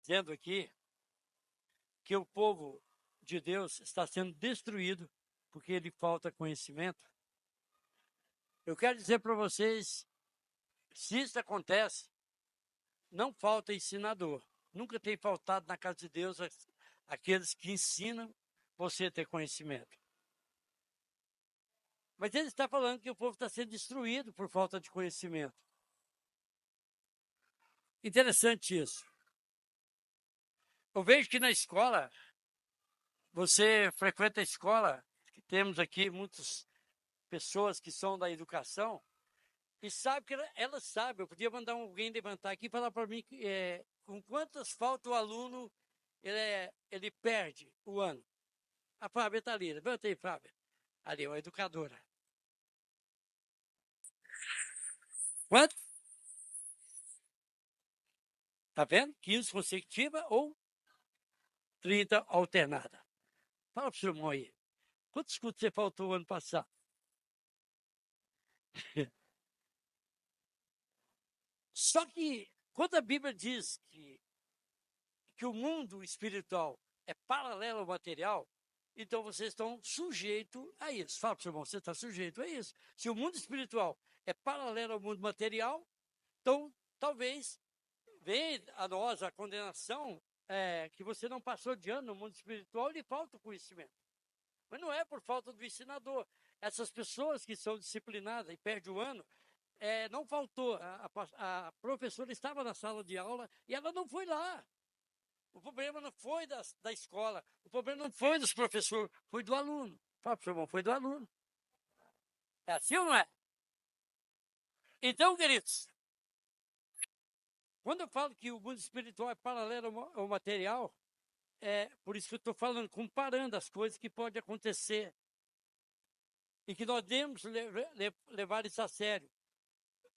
dizendo aqui que o povo de Deus está sendo destruído porque lhe falta conhecimento. Eu quero dizer para vocês, se isso acontece, não falta ensinador. Nunca tem faltado na casa de Deus aqueles que ensinam você a ter conhecimento. Mas ele está falando que o povo está sendo destruído por falta de conhecimento. Interessante isso. Eu vejo que na escola, você frequenta a escola, que temos aqui muitas pessoas que são da educação, e sabe que ela sabe. Eu podia mandar alguém levantar aqui e falar para mim com quantas faltas o aluno ele perde o ano. A Fábia está ali. Levanta aí, Fábia. Ali, uma educadora. Quanto? Tá vendo? 15 consecutiva ou 30 alternada. Fala para o seu irmão aí. Quantos cursos você faltou o ano passado? Só que quando a Bíblia diz que o mundo espiritual é paralelo ao material, então vocês estão sujeitos a isso. Fala para o seu irmão, você está sujeito a isso. Se o mundo espiritual é paralelo ao mundo material, então talvez venha a nós a condenação que você não passou de ano no mundo espiritual e lhe falta o conhecimento. Mas não é por falta do ensinador. Essas pessoas que são disciplinadas e perdem o ano, não faltou. A professora estava na sala de aula e ela não foi lá. O problema não foi da escola, o problema não foi dos professores, foi do aluno. Fala para o seu irmão, foi do aluno. É assim ou não é? Então, queridos, quando eu falo que o mundo espiritual é paralelo ao material, é por isso que eu estou falando, comparando as coisas que podem acontecer e que nós devemos levar isso a sério.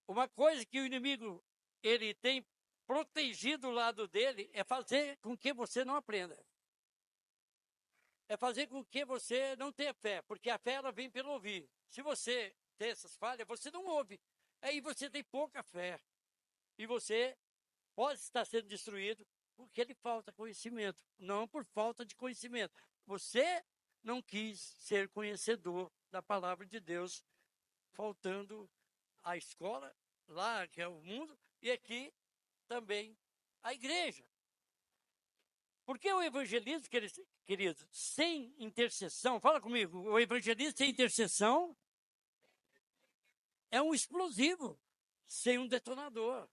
Uma coisa que o inimigo ele tem protegido o lado dele é fazer com que você não aprenda. É fazer com que você não tenha fé, porque a fé ela vem pelo ouvir. Se você tem essas falhas, você não ouve. Aí você tem pouca fé. E você pode estar sendo destruído porque lhe falta conhecimento, não por falta de conhecimento. Você não quis ser conhecedor da palavra de Deus, faltando a escola, lá que é o mundo, e aqui também a igreja. Porque o evangelismo, querido, sem intercessão, fala comigo, o evangelismo sem intercessão é um explosivo, sem um detonador.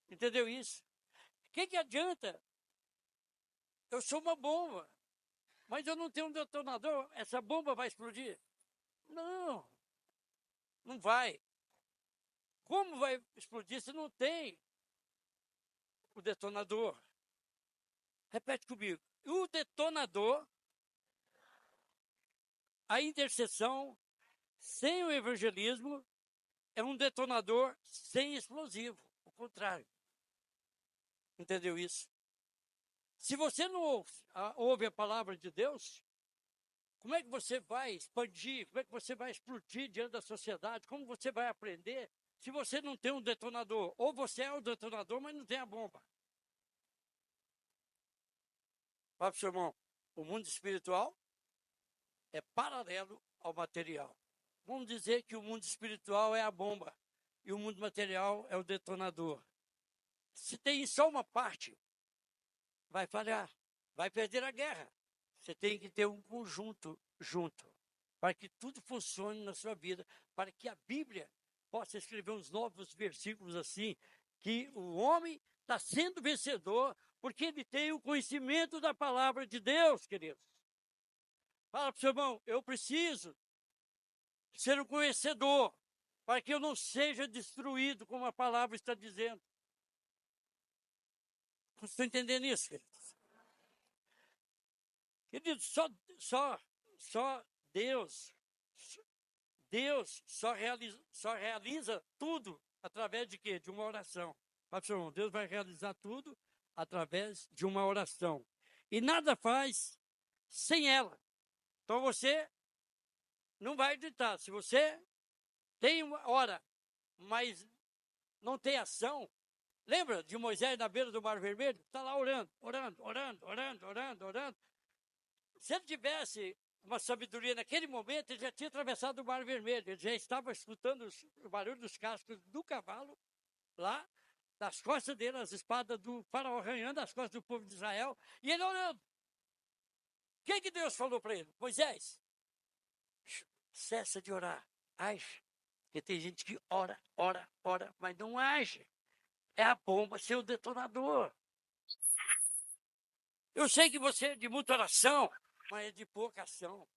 Entendeu isso? O que adianta? Eu sou uma bomba, mas eu não tenho um detonador, essa bomba vai explodir? Não, não vai. Como vai explodir se não tem o detonador? Repete comigo. O detonador, a intercessão, sem o evangelismo, é um detonador sem explosivo. O contrário. Entendeu isso? Se você não ouve a palavra de Deus, como é que você vai expandir? Como é que você vai explodir diante da sociedade? Como você vai aprender se você não tem um detonador? Ou você é o detonador, mas não tem a bomba. Fala para o seu irmão, o mundo espiritual é paralelo ao material. Vamos dizer que o mundo espiritual é a bomba e o mundo material é o detonador. Se tem só uma parte, vai falhar, vai perder a guerra. Você tem que ter um conjunto junto, para que tudo funcione na sua vida, para que a Bíblia possa escrever uns novos versículos assim, que o homem está sendo vencedor, porque ele tem o conhecimento da palavra de Deus, queridos. Fala para o seu irmão, eu preciso ser um conhecedor, para que eu não seja destruído, como a palavra está dizendo. Vocês estão entendendo isso, queridos? Queridos, só Deus só realiza tudo através de quê? De uma oração. Pastor, Deus vai realizar tudo através de uma oração. E nada faz sem ela. Então você não vai acreditar. Se você tem uma hora, mas não tem ação, Lembra de Moisés na beira do Mar Vermelho? Está lá orando, orando, orando, orando, orando, orando. Se ele tivesse uma sabedoria naquele momento, ele já tinha atravessado o Mar Vermelho. Ele já estava escutando o barulho dos cascos do cavalo, lá, das costas dele, as espadas do faraó arranhando as costas do povo de Israel, e ele orando. O que Deus falou para ele? Moisés, cessa de orar, age. Porque tem gente que ora, ora, ora, mas não age. É a bomba ser o detonador. Eu sei que você é de muita oração, mas é de pouca ação.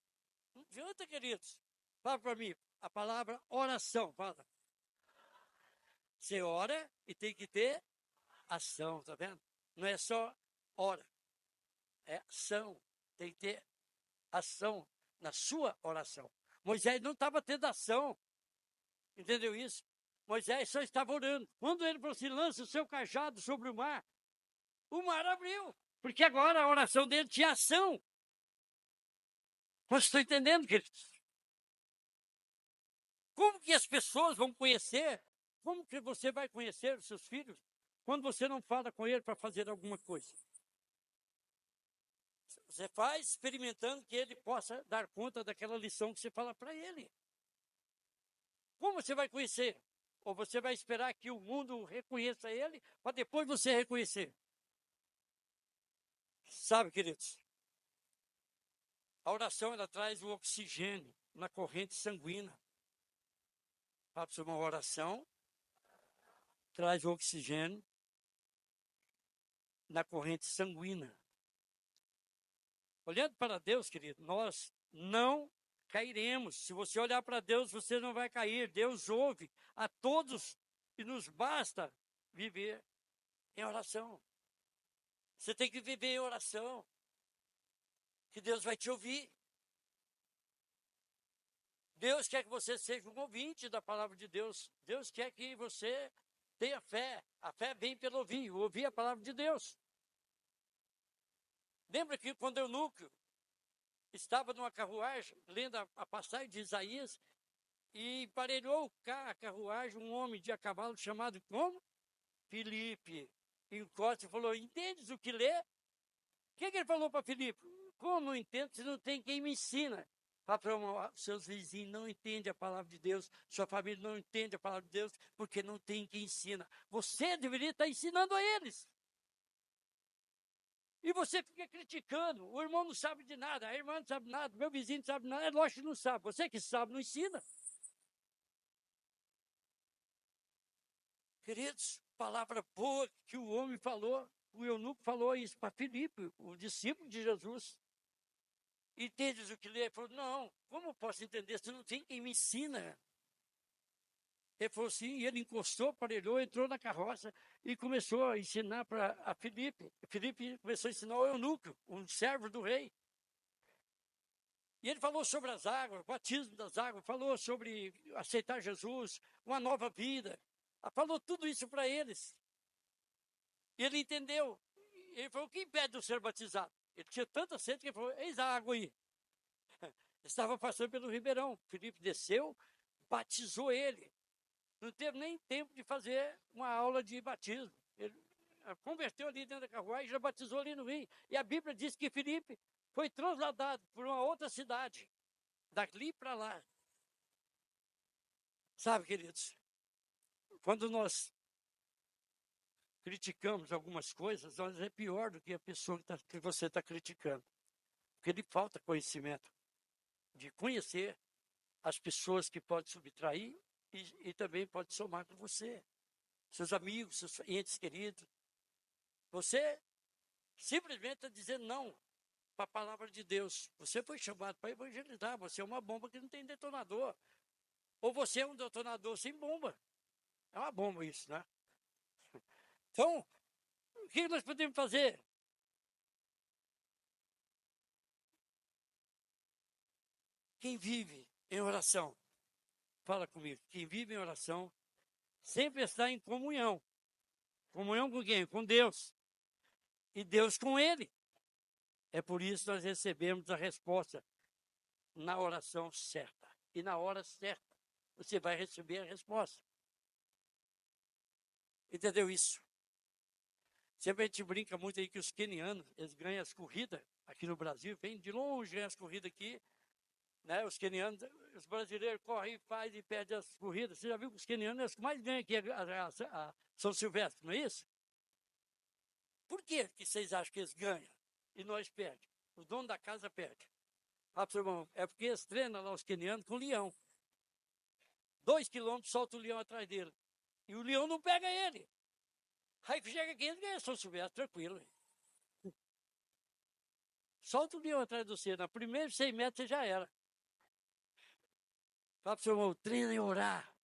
Não adianta, queridos. Fala para mim, a palavra oração, fala. Você ora e tem que ter ação, tá vendo? Não é só ora, é ação. Tem que ter ação na sua oração. Moisés não estava tendo ação, entendeu isso? Moisés só estava orando. Quando ele falou assim, lança o seu cajado sobre o mar abriu. Porque agora a oração dele tinha ação. Vocês estão entendendo, queridos? Como que as pessoas vão conhecer? Como que você vai conhecer os seus filhos quando você não fala com ele para fazer alguma coisa? Você faz experimentando que ele possa dar conta daquela lição que você fala para ele. Como você vai conhecer? Ou você vai esperar que o mundo reconheça ele para depois você reconhecer? Sabe, queridos? A oração, ela traz o oxigênio na corrente sanguínea. Para uma oração, traz o oxigênio na corrente sanguínea. Olhando para Deus, querido, nós não cairemos. Se você olhar para Deus, você não vai cair. Deus ouve a todos e nos basta viver em oração. Você tem que viver em oração, que Deus vai te ouvir. Deus quer que você seja um ouvinte da palavra de Deus. Deus quer que você tenha fé. A fé vem pelo ouvir a palavra de Deus. Lembra que quando Eunuco estava numa carruagem, lendo a passagem de Isaías, e emparelhou a carruagem um homem de a cavalo chamado como? Filipe. Encosta e falou, entendes o que lê? O que ele falou para Filipe? Como não entendo se não tem quem me ensina? Para seus vizinhos não entendem a palavra de Deus, sua família não entende a palavra de Deus, porque não tem quem ensina. Você deveria estar ensinando a eles. E você fica criticando, o irmão não sabe de nada, a irmã não sabe nada, meu vizinho não sabe nada, é lógico que não sabe. Você que sabe, não ensina. Queridos, palavra boa que o homem falou, o eunuco falou isso para Filipe, o discípulo de Jesus. Entendes o que lê? Ele falou, não, como eu posso entender se não tem quem me ensina? Ele falou assim, e ele encostou, aparelhou, entrou na carroça e começou a ensinar para a Filipe. Filipe começou a ensinar o eunuco, um servo do rei. E ele falou sobre as águas, o batismo das águas, falou sobre aceitar Jesus, uma nova vida. Falou tudo isso para eles. E ele entendeu. Ele falou, o que impede de ser batizado? Ele tinha tanta sede que ele falou, eis a água aí. Estava passando pelo ribeirão. Filipe desceu, batizou ele. Não teve nem tempo de fazer uma aula de batismo. Ele converteu ali dentro da carruagem e já batizou ali no rio. E a Bíblia diz que Filipe foi trasladado por uma outra cidade, dali para lá. Sabe, queridos, quando nós criticamos algumas coisas, nós é pior do que a pessoa que você está criticando. Porque lhe falta conhecimento de conhecer as pessoas que podem subtrair e também pode somar com você, seus amigos, seus entes queridos. Você simplesmente está dizendo não para a palavra de Deus. Você foi chamado para evangelizar, você é uma bomba que não tem detonador. Ou você é um detonador sem bomba. É uma bomba isso, né? Então, o que nós podemos fazer? Quem vive em oração, fala comigo, quem vive em oração sempre está em comunhão. Comunhão com quem? Com Deus. E Deus com ele. É por isso que nós recebemos a resposta na oração certa. E na hora certa, você vai receber a resposta. Entendeu isso? Sempre a gente brinca muito aí que os quenianos, eles ganham as corridas aqui no Brasil, vem de longe, ganham as corridas aqui, né? Os quenianos, os brasileiros correm, faz e perdem as corridas. Você já viu que os quenianos são os que mais ganham aqui a São Silvestre, não é isso? Por que vocês acham que eles ganham e nós perdemos? O dono da casa perde. Fala pro seu irmão, é porque eles treinam lá os quenianos com leão. 2 quilômetros, solta o leão atrás dele. E o leão não pega ele. Aí que chega aqui, ele ganha São Silvestre, tranquilo. Solta o leão atrás de você. Na primeira 100 metros você já era. Fala pro seu irmão, treina em orar.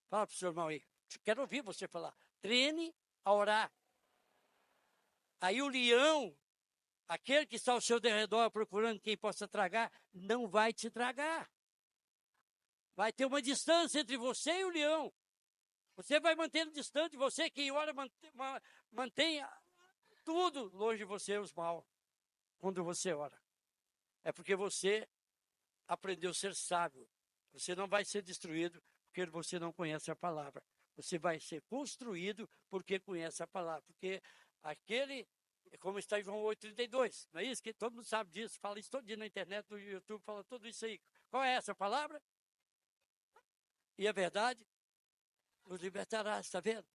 Fala pro seu irmão aí. Quero ouvir você falar. Treine a orar. Aí o leão, aquele que está ao seu derredor procurando quem possa tragar, não vai te tragar. Vai ter uma distância entre você e o leão. Você vai mantendo distante de você, quem ora mantenha tudo longe de você, os mal, quando você ora. É porque você aprendeu a ser sábio. Você não vai ser destruído porque você não conhece a palavra. Você vai ser construído porque conhece a palavra. Porque aquele, como está em João 8,32, não é isso? Que todo mundo sabe disso, fala isso todo dia na internet, no YouTube, fala tudo isso aí. Qual é essa palavra? E a verdade nos libertará, está vendo?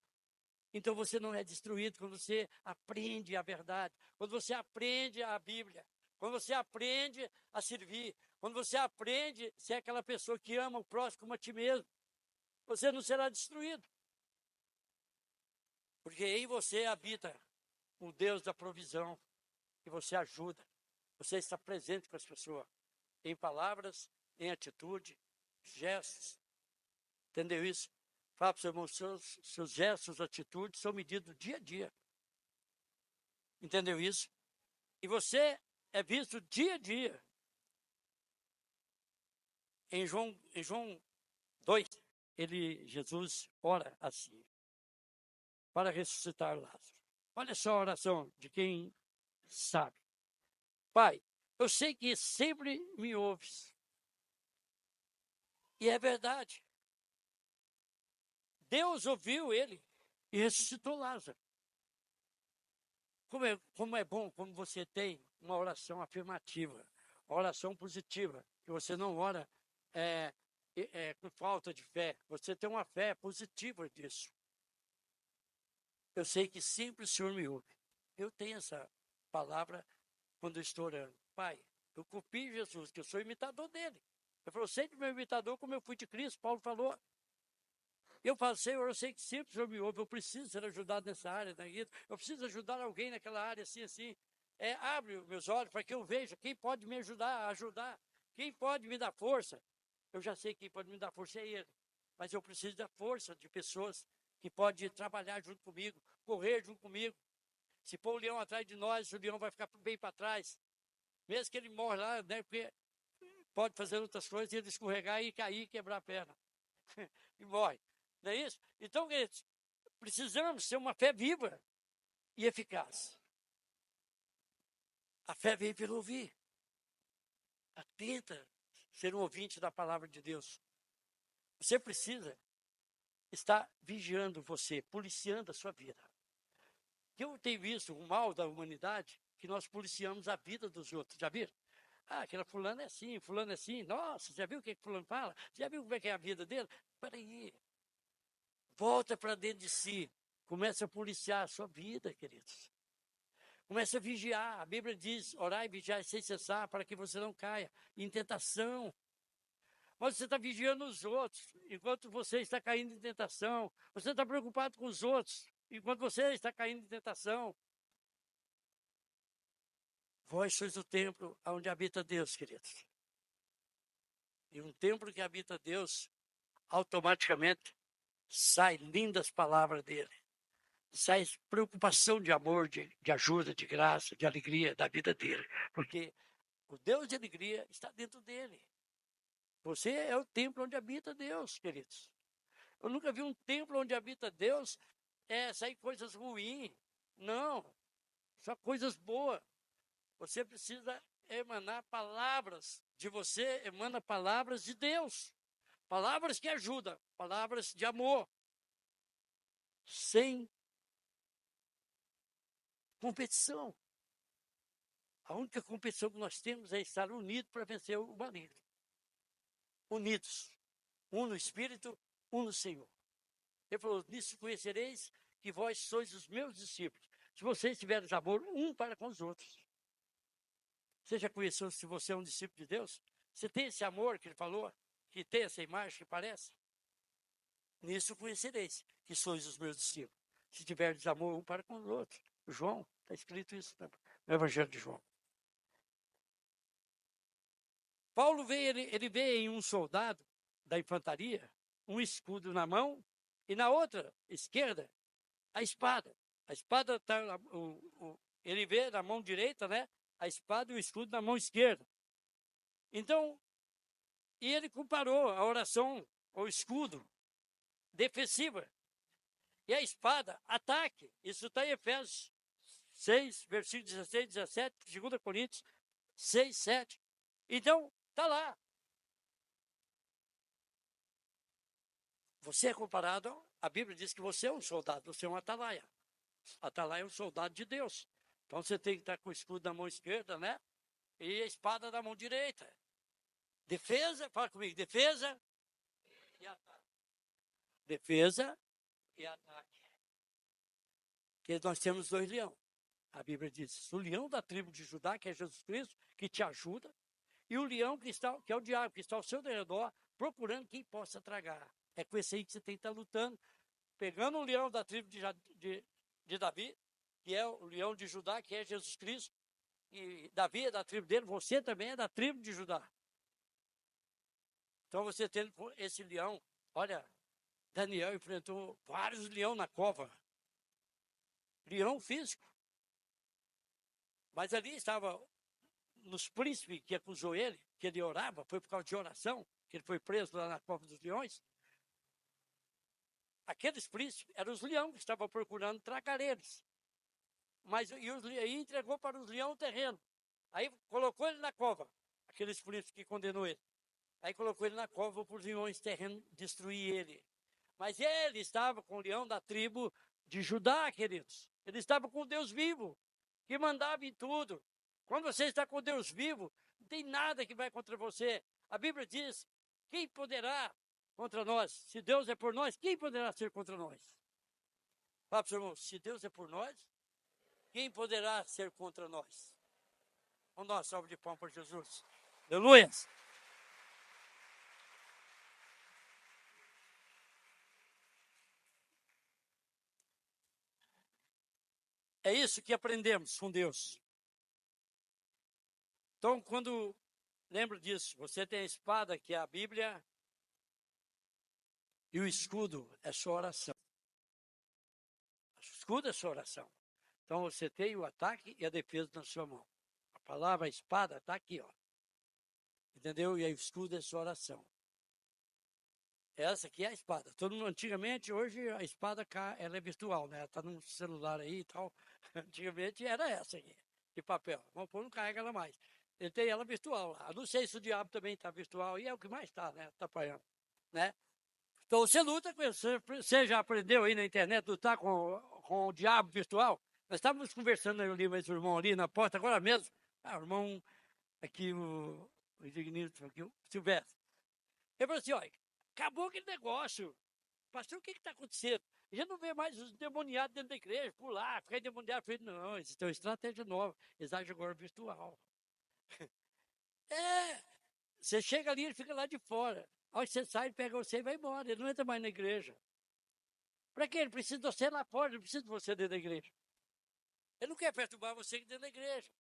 Então você não é destruído quando você aprende a verdade, quando você aprende a Bíblia, quando você aprende a servir, quando você aprende a ser aquela pessoa que ama o próximo como a ti mesmo, você não será destruído. Porque em você habita o Deus da provisão, que você ajuda, você está presente com as pessoas, em palavras, em atitude, gestos. Entendeu isso? Fala para o seu irmão, seus gestos, atitudes são medidos dia a dia. Entendeu isso? E você é visto dia a dia. Em João 2, Jesus ora assim, para ressuscitar Lázaro. Olha só a oração de quem sabe. Pai, eu sei que sempre me ouves. E é verdade. Deus ouviu ele e ressuscitou Lázaro. Como é bom quando você tem uma oração afirmativa, uma oração positiva, que você não ora com falta de fé, você tem uma fé positiva disso. Eu sei que sempre o Senhor me ouve. Eu tenho essa palavra quando eu estou orando. Pai, eu copio Jesus, que eu sou imitador dele. Ele falou, sempre meu imitador, como eu fui de Cristo, Paulo falou. Eu falo, Senhor, eu sei que sempre o Senhor me ouve, eu preciso ser ajudado nessa área, eu preciso ajudar alguém naquela área, assim. Abre os meus olhos para que eu veja quem pode me ajudar, quem pode me dar força. Eu já sei que quem pode me dar força é Ele, mas eu preciso da força de pessoas que podem trabalhar junto comigo, correr junto comigo. Se pôr o leão atrás de nós, o leão vai ficar bem para trás. Mesmo que ele morra lá, né, porque pode fazer outras coisas, ele escorregar e cair, quebrar a perna. E morre. Não é isso? Então, queridos, precisamos ter uma fé viva e eficaz. A fé vem pelo ouvir. Atenta ser um ouvinte da palavra de Deus. Você precisa estar vigiando você, policiando a sua vida. Eu tenho visto o mal da humanidade, que nós policiamos a vida dos outros. Já viram? Aquela fulano é assim, fulano é assim. Nossa, já viu o que fulano fala? Já viu como é que é a vida dele? Peraí. Volta para dentro de si. Comece a policiar a sua vida, queridos. Comece a vigiar. A Bíblia diz, orar e vigiar sem cessar, para que você não caia em tentação. Mas você está vigiando os outros, enquanto você está caindo em tentação. Você está preocupado com os outros, enquanto você está caindo em tentação. Vós sois o templo onde habita Deus, queridos. E um templo que habita Deus, automaticamente sai lindas palavras dele. Sai preocupação de amor, de ajuda, de graça, de alegria da vida dele. Porque o Deus de alegria está dentro dele. Você é o templo onde habita Deus, queridos. Eu nunca vi um templo onde habita Deus sair coisas ruins. Não, só coisas boas. Você precisa emanar palavras de você, emana palavras de Deus. Palavras que ajudam, palavras de amor. Sem competição. A única competição que nós temos é estar unidos para vencer o maligno. Unidos. Um no Espírito, um no Senhor. Ele falou, nisso conhecereis que vós sois os meus discípulos. Se vocês tiverem amor um para com os outros. Você já conheceu se você é um discípulo de Deus? Você tem esse amor que ele falou? Que tem essa imagem que parece? Nisso conhecereis que sois os meus discípulos. Se tiverdes amor um para com os outros. João, está escrito isso no Evangelho de João. Paulo veio, ele vê em um soldado da infantaria um escudo na mão e na outra esquerda a espada. A espada está, ele vê na mão direita, né? A espada e o escudo na mão esquerda. Então, e ele comparou a oração, o escudo, defensiva. E a espada, ataque. Isso está em Efésios 6, versículo 16, 17, 2 Coríntios 6, 7. Então, está lá. Você é comparado, a Bíblia diz que você é um soldado, você é um atalaia. Atalaia é um soldado de Deus. Então você tem que estar com o escudo na mão esquerda, né? E a espada na mão direita. Defesa, fala comigo, defesa e ataque. Defesa e ataque. Porque nós temos 2 leões. A Bíblia diz, o leão da tribo de Judá, que é Jesus Cristo, que te ajuda, e o leão que é o diabo, que está ao seu redor, procurando quem possa tragar. É com esse aí que você tem que estar lutando, pegando o leão da tribo de Davi, que é o leão de Judá, que é Jesus Cristo, e Davi é da tribo dele, você também é da tribo de Judá. Então você tendo esse leão, olha, Daniel enfrentou vários leões na cova. Leão físico. Mas ali estava nos príncipes que acusou ele, que ele orava, foi por causa de oração, que ele foi preso lá na cova dos leões. Aqueles príncipes eram os leões que estavam procurando tragar eles. Mas e entregou para os leões o terreno. Aí colocou ele na cova, aqueles príncipes que condenou ele. Aí colocou ele na cova para os leões terreno destruir ele. Mas ele estava com o leão da tribo de Judá, queridos. Ele estava com Deus vivo, que mandava em tudo. Quando você está com Deus vivo, não tem nada que vai contra você. A Bíblia diz, quem poderá contra nós? Se Deus é por nós, quem poderá ser contra nós? Fala para o seu irmão, se Deus é por nós, quem poderá ser contra nós? Vamos dar uma salva de palmas para Jesus. Aleluia! É isso que aprendemos com Deus. Então, lembra disso, você tem a espada, que é a Bíblia, e o escudo é sua oração. O escudo é sua oração. Então, você tem o ataque e a defesa na sua mão. A palavra, a espada, está aqui, ó. Entendeu? E aí o escudo é sua oração. Essa aqui é a espada. Antigamente, hoje, a espada ela é virtual, né? Está no celular aí e tal. Antigamente era essa aqui, de papel. Vamos pôr, não carrega ela mais. Ele tem ela virtual lá. Não sei se o diabo também está virtual, e é o que mais está, né? Atrapalhando, né? Então você luta com isso. Você já aprendeu aí na internet lutar com o diabo virtual? Nós estávamos conversando ali, mas o irmão ali na porta, agora mesmo. O irmão aqui, o Dignito, aqui, o Silvestre. Ele falou assim, olha, acabou aquele negócio. Pastor, o que está acontecendo? Já não vê mais os demoniados dentro da igreja, pular, ficar endemoniado. Eu falei, não, isso é uma estratégia nova. Eles agem agora virtual. Você chega ali, ele fica lá de fora. A hora que você sai, ele pega você e vai embora. Ele não entra mais na igreja. Para quê? Ele precisa de você lá fora, ele precisa de você dentro da igreja. Ele não quer perturbar você dentro da igreja.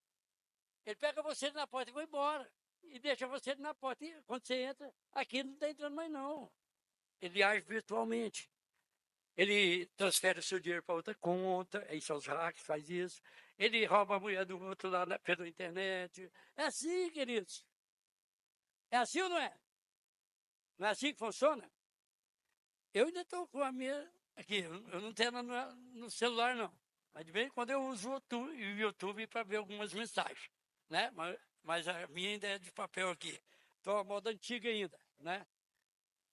Ele pega você na porta e vai embora. E deixa você na porta. E quando você entra, aqui não está entrando mais não. Ele age virtualmente. Ele transfere o seu dinheiro para outra conta, aí são os hacks, faz isso. Ele rouba a mulher do outro lá pela internet. É assim, queridos. É assim ou não é? Não é assim que funciona? Eu ainda estou com a minha aqui, eu não tenho no celular, não. Mas de vez em quando eu uso o YouTube para ver algumas mensagens, né? Mas a minha ainda é de papel aqui. Estou a moda antiga ainda, né?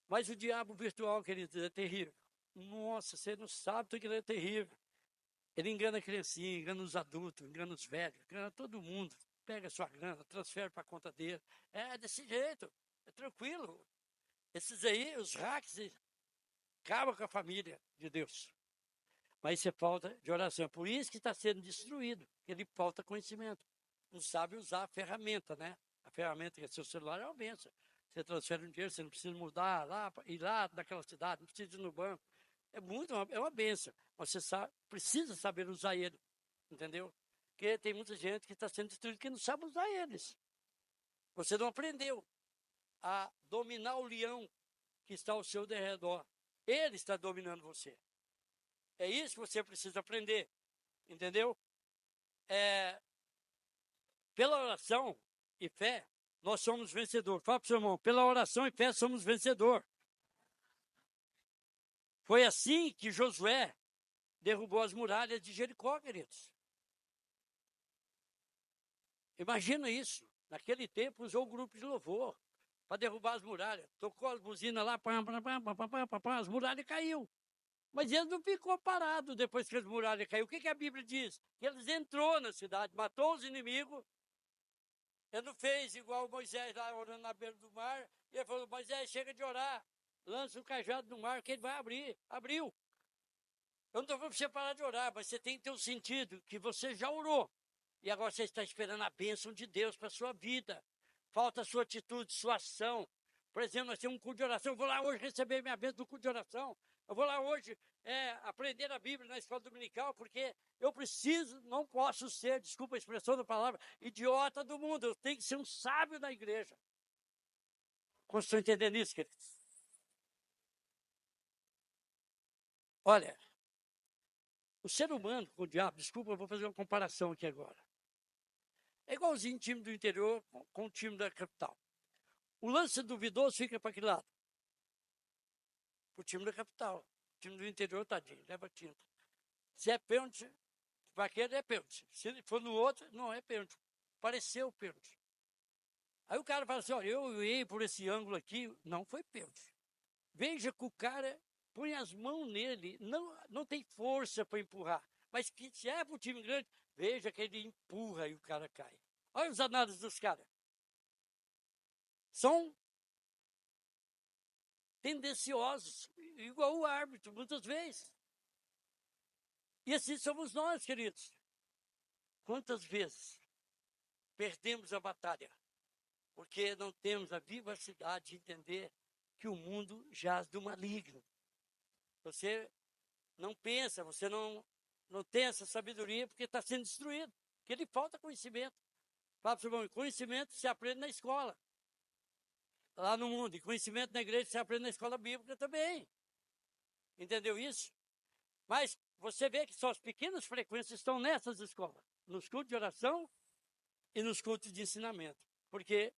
Mas o diabo virtual, queridos, é terrível. Nossa, você não sabe o que ele é terrível. Ele engana a criancinha, engana os adultos, engana os velhos, engana todo mundo. Pega a sua grana, transfere para a conta dele. É desse jeito, é tranquilo. Esses aí, os hacks, acabam com a família de Deus. Mas isso é falta de oração. Por isso que está sendo destruído, porque ele falta conhecimento. Não sabe usar a ferramenta, né? A ferramenta que é seu celular é uma benção. Você transfere um dinheiro, você não precisa mudar lá, ir lá naquela cidade, não precisa ir no banco. É uma benção. Você precisa saber usar ele, entendeu? Porque tem muita gente que está sendo destruída que não sabe usar eles. Você não aprendeu a dominar o leão que está ao seu derredor. Ele está dominando você. É isso que você precisa aprender, entendeu? Pela oração e fé, nós somos vencedores. Fala para o seu irmão, pela oração e fé somos vencedor. Foi assim que Josué derrubou as muralhas de Jericó, queridos. Imagina isso. Naquele tempo usou o grupo de louvor para derrubar as muralhas. Tocou as buzinas lá, as muralhas caiu. Mas ele não ficou parado depois que as muralhas caiu. O que a Bíblia diz? Que eles entrou na cidade, matou os inimigos. Ele não fez igual Moisés lá orando na beira do mar. E ele falou, Moisés, chega de orar. Lança o cajado no mar que ele vai abrir. Abriu. Eu não estou falando para você parar de orar, mas você tem que ter um sentido que você já orou. E agora você está esperando a bênção de Deus para a sua vida. Falta a sua atitude, sua ação. Por exemplo, nós temos um culto de oração. Eu vou lá hoje receber minha bênção do culto de oração. Eu vou lá hoje aprender a Bíblia na escola dominical, porque eu preciso, não posso ser, desculpa a expressão da palavra, idiota do mundo. Eu tenho que ser um sábio na igreja. Como estão entendendo isso, queridos? Olha, o ser humano com o diabo, desculpa, eu vou fazer uma comparação aqui agora. É igualzinho o time do interior com o time da capital. O lance duvidoso fica para que lado? Para o time da capital. O time do interior, tadinho, leva tinta. Se é pênalti, para aquele é pênalti. Se for no outro, não é pênalti. Pareceu pênalti. Aí o cara fala assim, olha, eu ia por esse ângulo aqui, não foi pênalti. Veja que o cara põe as mãos nele, não tem força para empurrar. Mas que se é para o time grande, veja que ele empurra e o cara cai. Olha os análises dos caras. São tendenciosos, igual o árbitro, muitas vezes. E assim somos nós, queridos. Quantas vezes perdemos a batalha? Porque não temos a vivacidade de entender que o mundo jaz do maligno. Você não pensa, você não tem essa sabedoria porque está sendo destruído. Porque lhe falta conhecimento. Fala para o seu irmão, conhecimento se aprende na escola. Lá no mundo. E conhecimento na igreja se aprende na escola bíblica também. Entendeu isso? Mas você vê que só as pequenas frequências estão nessas escolas. Nos cultos de oração e nos cultos de ensinamento. Porque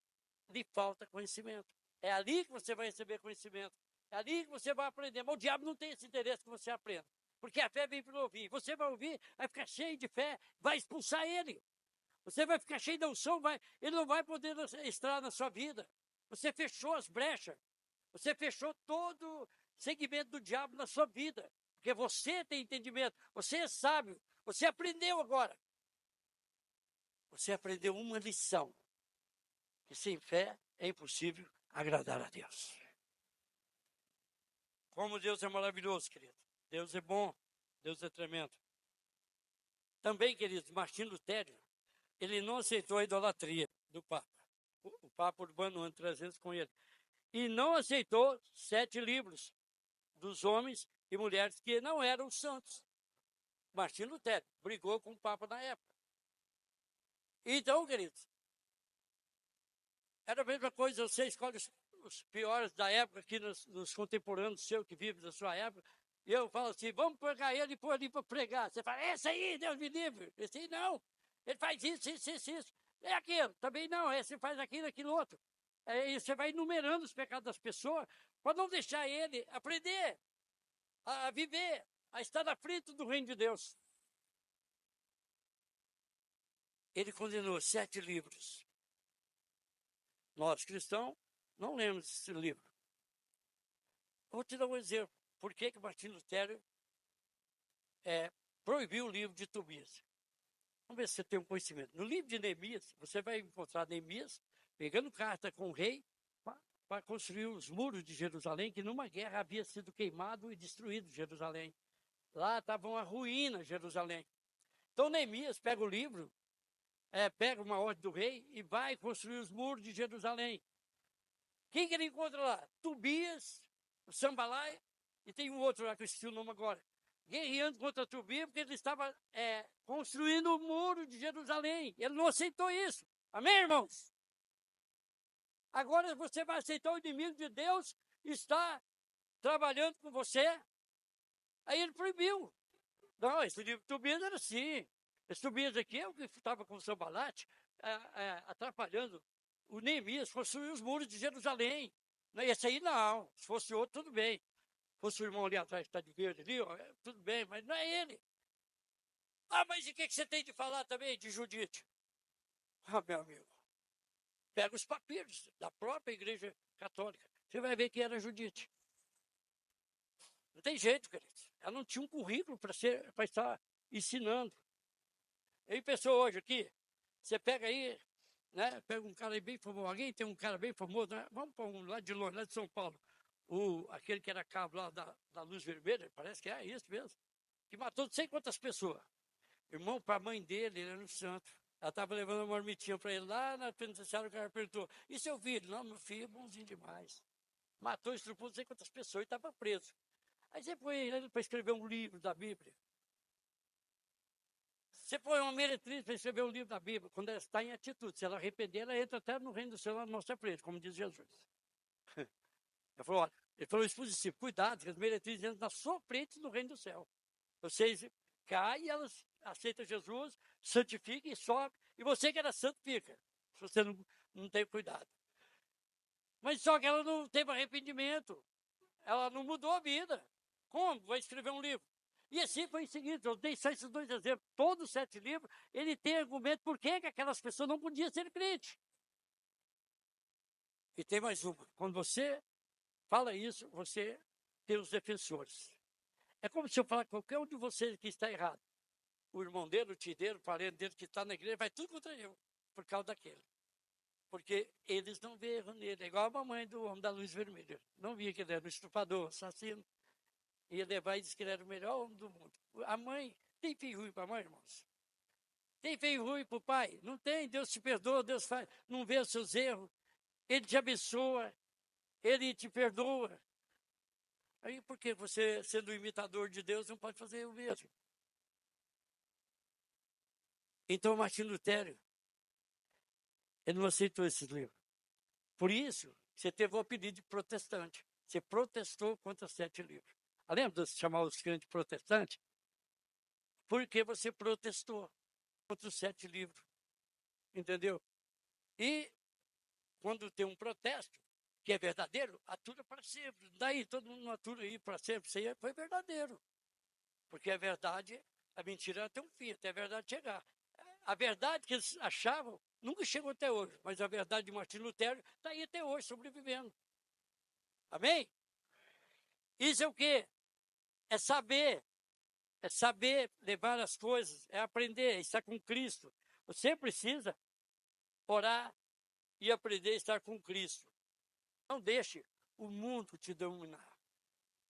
lhe falta conhecimento. É ali que você vai receber conhecimento. É ali que você vai aprender. Mas o diabo não tem esse interesse que você aprenda. Porque a fé vem para ouvir. Você vai ouvir, vai ficar cheio de fé, vai expulsar ele. Você vai ficar cheio de unção, ele não vai poder entrar na sua vida. Você fechou as brechas. Você fechou todo segmento do diabo na sua vida. Porque você tem entendimento, você é sábio, você aprendeu agora. Você aprendeu uma lição. Que sem fé é impossível agradar a Deus. Como Deus é maravilhoso, querido. Deus é bom, Deus é tremendo. Também, queridos, Martinho Lutero, ele não aceitou a idolatria do Papa. O Papa Urbano ano 300 com ele. E não aceitou 7 livros dos homens e mulheres que não eram santos. Martinho Lutero brigou com o Papa na época. Então, queridos, era a mesma coisa, você escolhe os piores da época aqui nos contemporâneos seus que vivem da sua época, e eu falo assim, vamos pegar ele e pôr ali para pregar. Você fala, esse aí, Deus me livre. Esse aí não, ele faz isso, isso, isso, isso. É aquilo, também não, esse faz aquilo, aquilo outro. E você vai enumerando os pecados das pessoas para não deixar ele aprender a viver, a estar na frente do reino de Deus. Ele condenou 7 livros. Nós, cristãos, não lemos esse livro. Vou te dar um exemplo. Por que Martinho Lutero proibiu o livro de Tobias. Vamos ver se você tem um conhecimento. No livro de Neemias, você vai encontrar Neemias pegando carta com o rei para construir os muros de Jerusalém, que numa guerra havia sido queimado e destruído Jerusalém. Lá estava uma ruína Jerusalém. Então Neemias pega o livro, pega uma ordem do rei e vai construir os muros de Jerusalém. Quem que ele encontra lá? Tobias, Sambalai, e tem um outro lá que eu esqueci o nome agora. Guerreando contra Tobias, porque ele estava construindo o muro de Jerusalém. Ele não aceitou isso. Amém, irmãos? Agora você vai aceitar o inimigo de Deus, está trabalhando com você. Aí ele proibiu. Não, esse livro de Tobias era assim. Esse Tobias aqui é o que estava com o Sambalate, atrapalhando o Neemias construir os muros de Jerusalém. Esse aí não. Se fosse outro, tudo bem. Se fosse o irmão ali atrás que está de verde ali, tudo bem, mas não é ele. Mas e o que você tem de falar também de Judite? Meu amigo, pega os papiros da própria Igreja Católica. Você vai ver que era Judite. Não tem jeito, queridos. Ela não tinha um currículo para estar ensinando. Aí, pessoa hoje aqui, você pega aí, né? Pega um cara aí bem famoso. Alguém tem um cara bem famoso, né? Vamos para um lá de longe, lá de São Paulo. Aquele que era cabo lá da luz vermelha, parece que é isso mesmo. Que matou não sei quantas pessoas. Irmão, para a mãe dele, ele era um santo. Ela estava levando uma marmitinha para ele lá na penitenciária, o cara perguntou: e seu filho? Não, meu filho é bonzinho demais. Matou, estrupou não sei quantas pessoas e estava preso. Aí você põe ele para escrever um livro da Bíblia. Você põe uma meretriz para escrever um livro da Bíblia, quando ela está em atitude. Se ela arrepender, ela entra até no reino do céu, ela mostra para ele, como diz Jesus. Ele falou isso para os discípulos: cuidado, que as meretrizes entram na sua frente no reino do céu. Vocês caem, elas aceitam Jesus, santificam e sobem, e você que era santo fica, se você não tem cuidado. Mas só que ela não teve arrependimento, ela não mudou a vida. Como? Vai escrever um livro. E assim foi o seguinte: eu dei só esses 2 exemplos. Todos os 7 livros, ele tem argumento por que aquelas pessoas não podiam ser crentes. E tem mais uma: quando você fala isso, você tem os defensores. É como se eu falar que qualquer um de vocês que está errado, o irmão dele, o tio dele, o parente dele que está na igreja, vai tudo contra eu, por causa daquele. Porque eles não veem erro nele. É igual a mamãe do homem da luz vermelha. Não via que ele era um estuprador, assassino. E ele vai e diz que ele era o melhor homem do mundo. A mãe, tem filho ruim para a mãe, irmãos? Tem filho ruim para o pai? Não tem. Deus te perdoa, Deus faz, não vê os seus erros. Ele te abençoa, ele te perdoa. Aí por que você, sendo imitador de Deus, não pode fazer o mesmo? Então Martinho Lutero, ele não aceitou esses livros. Por isso, você teve o apelido de protestante. Você protestou contra os 7 livros. Lembra de chamar os crentes protestantes? Porque você protestou contra os 7 livros. Entendeu? E quando tem um protesto, que é verdadeiro, atura para sempre. Daí todo mundo não atura aí para sempre. Isso aí foi verdadeiro. Porque a verdade, a mentira tem um fim, até a verdade chegar. A verdade que eles achavam nunca chegou até hoje, mas a verdade de Martinho Lutero está aí até hoje, sobrevivendo. Amém? Isso é o quê? É saber levar as coisas, é aprender, é estar com Cristo. Você precisa orar e aprender a estar com Cristo. Não deixe o mundo te dominar.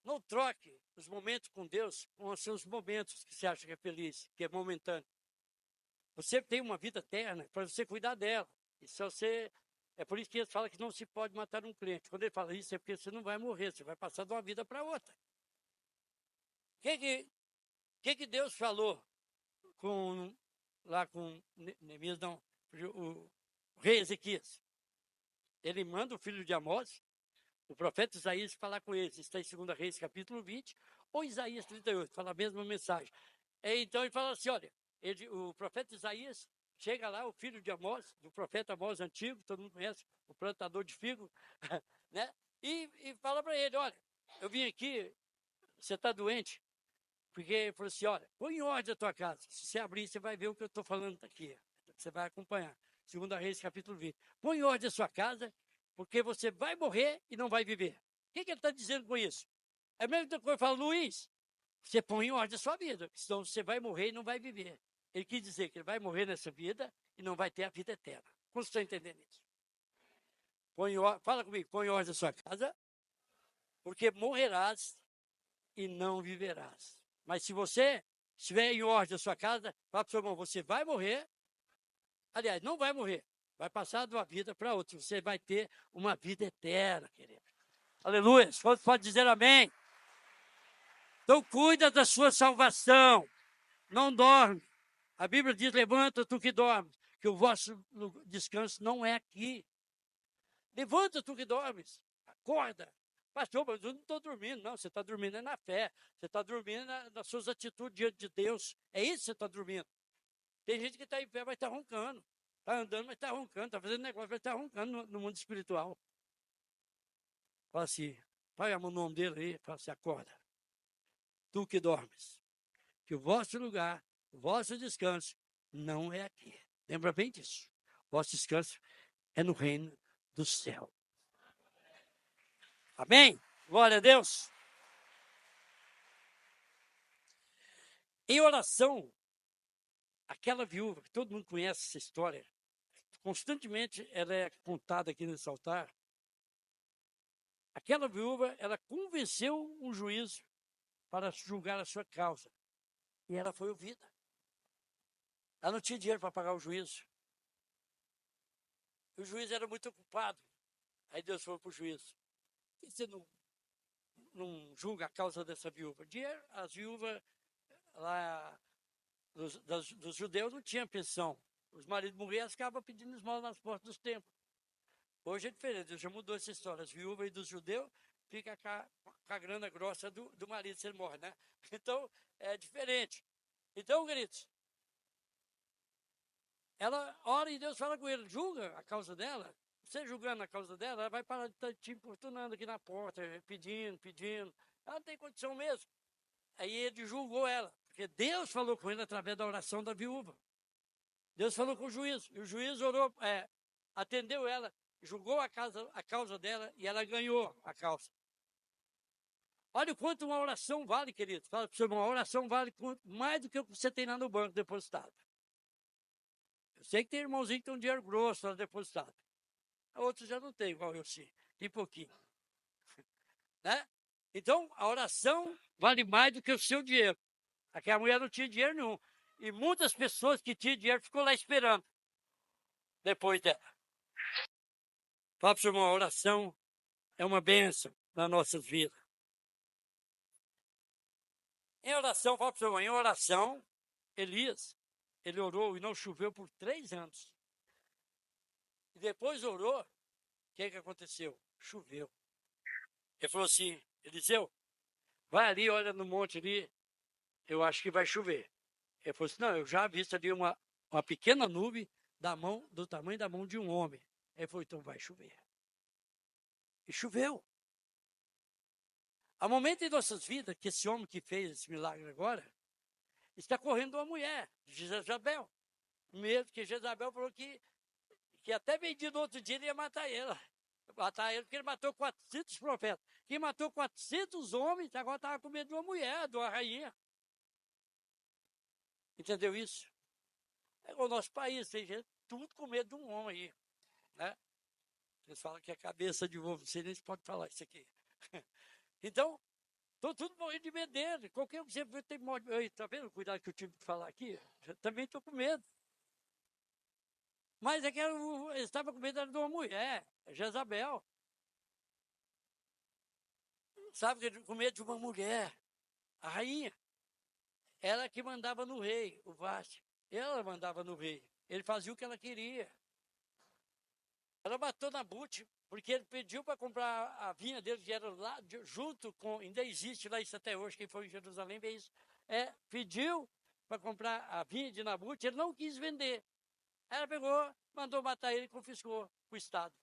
Não troque os momentos com Deus com os seus momentos que você acha que é feliz, que é momentâneo. Você tem uma vida eterna para você cuidar dela. E se você, é por isso que eles falam que não se pode matar um crente. Quando ele fala isso é porque você não vai morrer, você vai passar de uma vida para outra. O que Deus falou lá com Neemias, não, o rei Ezequias? Ele manda o filho de Amós, o profeta Isaías, falar com eles. Está em 2 Reis, capítulo 20, ou Isaías 38, fala a mesma mensagem. Então ele fala assim: olha, o profeta Isaías chega lá, o filho de Amós, do profeta Amós antigo, todo mundo conhece, o plantador de figo, né? E fala para ele: olha, eu vim aqui, você está doente? Porque ele falou assim: olha, põe em ordem a tua casa. Se você abrir, você vai ver o que eu estou falando aqui. Você vai acompanhar. 2 Reis, capítulo 20. Põe em ordem a sua casa, porque você vai morrer e não vai viver. O que ele está dizendo com isso? É a mesma coisa que eu falo: Luiz, Você põe em ordem a sua vida, senão você vai morrer e não vai viver. Ele quis dizer que ele vai morrer nessa vida e não vai ter a vida eterna. Como você está entendendo isso? Fala comigo, põe em ordem a sua casa, porque morrerás e não viverás. Mas se você estiver em ordem a sua casa, fala para o seu irmão, você vai morrer, aliás, não vai morrer, vai passar de uma vida para outra, você vai ter uma vida eterna, querido. Aleluia, pode dizer amém. Então cuida da sua salvação, não dorme. A Bíblia diz, levanta tu que dormes, que o vosso descanso não é aqui. Levanta tu que dormes, acorda. Pastor, mas eu não estou dormindo. Não, você está dormindo na fé. Você está dormindo nas suas atitudes diante de Deus. É isso que você está dormindo. Tem gente que está em pé, mas está roncando. Está andando, mas está roncando. Está fazendo negócio, mas está roncando no mundo espiritual. Fala assim, põe a mão no nome dele aí, fala assim, acorda. Tu que dormes, que o vosso lugar, o vosso descanso não é aqui. Lembra bem disso. O vosso descanso é no reino do céu. Amém? Glória a Deus. Em oração, aquela viúva, que todo mundo conhece essa história, constantemente ela é contada aqui nesse altar. Aquela viúva, ela convenceu um juiz para julgar a sua causa. E ela foi ouvida. Ela não tinha dinheiro para pagar o juiz. O juiz era muito ocupado. Aí Deus falou para o juiz, por que você não julga a causa dessa viúva? As viúvas lá dos judeus não tinham pensão. Os maridos morriam, ficavam pedindo esmola nas portas dos templos. Hoje é diferente, Deus já mudou essa história. As viúvas dos judeus ficam com a grana grossa do marido se ele morre, né? Então, é diferente. Então, queridos, ela ora e Deus fala com ele, julga a causa dela. Você julgando a causa dela, ela vai parar de estar te importunando aqui na porta, pedindo. Ela não tem condição mesmo. Aí ele julgou ela, porque Deus falou com ele através da oração da viúva. Deus falou com o juiz, e o juiz orou, atendeu ela, julgou a causa dela e ela ganhou a causa. Olha o quanto uma oração vale, querido. Fala para o seu irmão, uma oração vale mais do que o que você tem lá no banco depositado. Eu sei que tem irmãozinho que tem um dinheiro grosso lá depositado. Outros já não tem, igual eu sei. Tem pouquinho. Né? Então, a oração vale mais do que o seu dinheiro. Aquela mulher não tinha dinheiro nenhum. E muitas pessoas que tinham dinheiro ficou lá esperando. Depois dela. Fala para o seu irmão, a oração é uma bênção nas nossas vidas. Em oração, fala para o seu irmão, em oração, Elias, ele orou e não choveu por 3 anos. E depois orou, o que aconteceu? Choveu. Ele falou assim, Eliseu, vai ali, olha no monte ali, eu acho que vai chover. Ele falou assim, não, eu já vi ali uma pequena nuvem do tamanho da mão de um homem. Ele falou, então vai chover. E choveu. Há momento em nossas vidas que esse homem que fez esse milagre agora está correndo uma mulher, Jezabel. Mesmo que Jezabel falou que até meio-dia no outro dia ele ia matar ela. Matar ele porque ele matou 400 profetas. Quem matou 400 homens, agora estava com medo de uma mulher, de uma rainha. Entendeu isso? É o nosso país, tem gente tudo com medo de um homem aí. Né? Eles falam que é cabeça de ovo, não sei nem se pode falar isso aqui. Então, estou tudo morrendo de medo dele. Qualquer um sempre tem morte. Está vendo o cuidado que eu tive de falar aqui? Eu também estou com medo. Mas é que ele estava com medo de uma mulher, Jezabel. Sabe, com medo de uma mulher, a rainha. Ela que mandava no rei, o Vasti. Ela mandava no rei. Ele fazia o que ela queria. Ela matou Nabute, porque ele pediu para comprar a vinha dele, que era lá, junto com, ainda existe lá isso até hoje, quem foi em Jerusalém vê isso. Pediu para comprar a vinha de Nabute, ele não quis vender. Ela pegou, mandou matar ele e confiscou o Estado.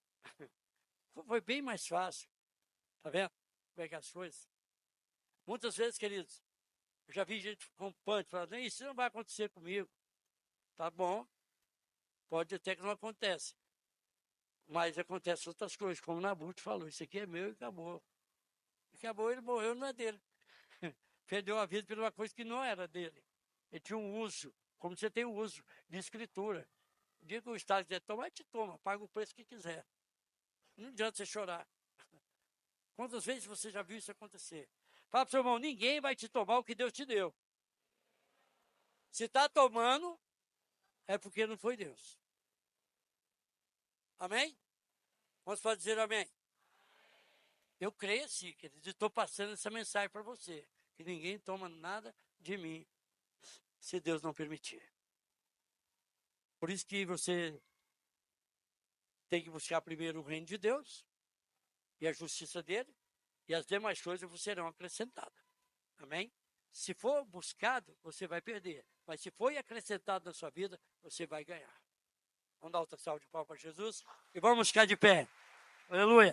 Foi bem mais fácil. Tá vendo? Como é que as coisas? Muitas vezes, queridos, eu já vi gente com pânico, falando, isso não vai acontecer comigo. Tá bom, pode até que não acontece. Mas acontecem outras coisas, como o Nabuto falou, isso aqui é meu e acabou. Acabou, ele morreu, não é dele. perdeu a vida por uma coisa que não era dele. Ele tinha um uso, como você tem o uso de escritura. O dia que o Estado quiser tomar, te toma, paga o preço que quiser. Não adianta você chorar. Quantas vezes você já viu isso acontecer? Fala para o seu irmão, ninguém vai te tomar o que Deus te deu. Se está tomando, é porque não foi Deus. Amém? Vamos para dizer amém? Eu creio sim, queridos, estou passando essa mensagem para você, que ninguém toma nada de mim, se Deus não permitir. Por isso que você tem que buscar primeiro o reino de Deus e a justiça dele, e as demais coisas vos serão acrescentadas. Amém? Se for buscado, você vai perder. Mas se for acrescentado na sua vida, você vai ganhar. Vamos dar outra salva de palmas para Jesus e vamos ficar de pé. Aleluia.